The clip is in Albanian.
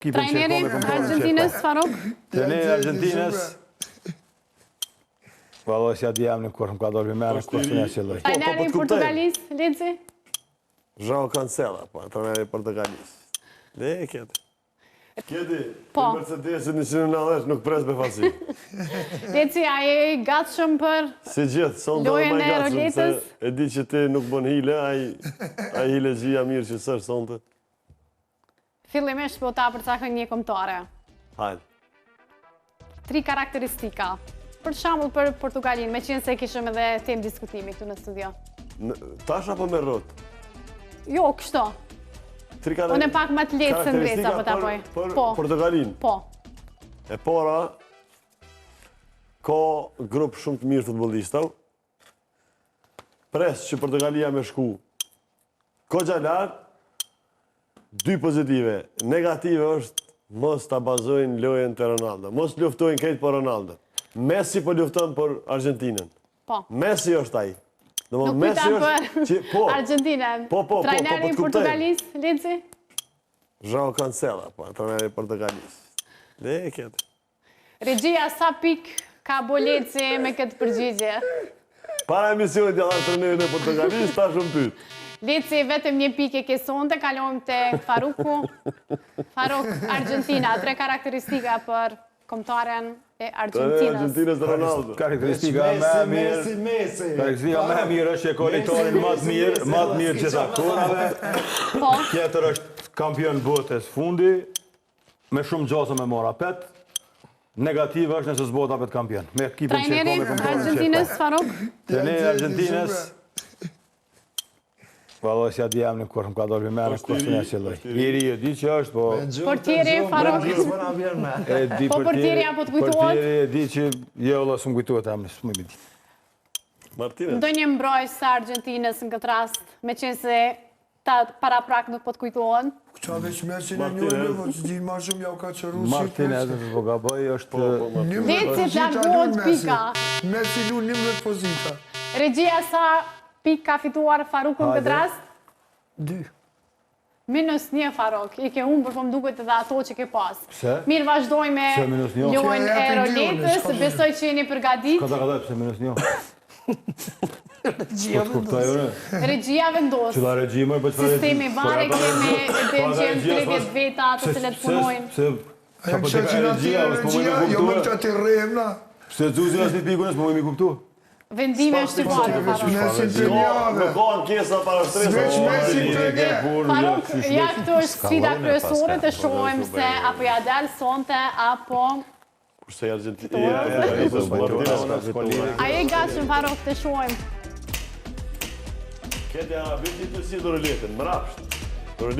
Trajneri Argentinës, Faruk? Trajneri Argentinës. Valla si ati jam në kur, më ka dorë vimere, kur së një qëlloj. Trajneri Portugalisë, Leci? João Cancela, trajneri Portugalisë. Ne, kjetë. Kjeti, Mercedesin 190 nuk pres me fasi. Leci, a je gatshëm për Si gjithë, son do lojën më e gatshëm, se roletës? e di që ti nuk bën hile, a hile gjia mirë që sërë sonte. Fillimisht po ta përcaktojnë një kombëtare. Hajde. 3 karakteristika. Për shembull për Portugalinë, me qenë se kishëm edhe temë diskutimi këtu në studio. Tash apo me rrot? Jo, kështu. Unë e pak më të lehtë se ndresa po ta bëj. Për Portugalinë. Po. E para, ka grup shumë të mirë futbollistëve. Pres që Portugalia me shku. Ko gjalar, 2 pozitive. Negative është mos ta bazojnë lojën të Ronaldo. Mos luftojnë këtë për Ronaldo. Messi po lufton për Argentinën. Po. Messi është ai. Nuk kujta për Argentinën. Trajneri Portugalisë, Leci? João Cancela, trajneri Portugalisë. Ne, kjetë. Regjia, sa pik ka bo Leci me këtë përgjigje? Para emisionit janë trajnerin e Portugalisë, ta shumë pyet. Leci, vetëm një pikë ke sonte, kalojmë te Faruku. Faruk, Argentina, 3 karakteristika për kombëtaren e Argentinës. Argentinës dhe Ronaldo. Karakteristika me mirë është që kolektorin më të mirë gjitha kohërave. Po. Tjetër është kampion botës fundi, me shumë gjasë me mora pet. Negativ është nëse s'bota pet kampion. Trajneri Argentinës, Faruk? Trajneri Argentinës. Valla si ati jam në kur, më ka dorë vimere, kur së një qëlloj. Iri e di që është, po... Portieri, Faruk? Po portieri apo të kujtuat? Portieri e di që jolla së më kujtuat, së më biti. Martinez. Ndo një mbrojtës së Argentinës në këtë rast, me qenë se ta para prak nuk po të kujtuan? Qa veç Messi në një lëvë, që di ma shumë ja u ka qëru si Martinez, po ka bëj, është... Leci largohet pika. Messi lu 11 pozita. Regjia, sa pik ka fituar Faruku në këtë rast? 2. -1 Faruk, i ke unë, për po më duket edhe ato që ke pas. Pse? Mirë, vazhdoj me lojën e roletës, besoj që jeni përgadit. Ka pse -1. Regjia vendos. Qëla regjia më për çfarë? Sistemi vare kemi edhe gjemë 30 veta të cilët punojnë. Aja kësha që nga tjera regjia, jo më të të rejmë na. Pse Zuzi është një pikun, s'po më kuptu. Vendime është të vare, Faruk. Messi të njave. Nuk ka ankesa para stresë. Veç Messi të një. Faruk, ja këtu është sfida kryesore të shohim se apo ja dalë sonte apo... Kurse Argentina... A je gatshëm, Faruk, të shohim? Këtë janë abiti të si do rëletën, më rapsht.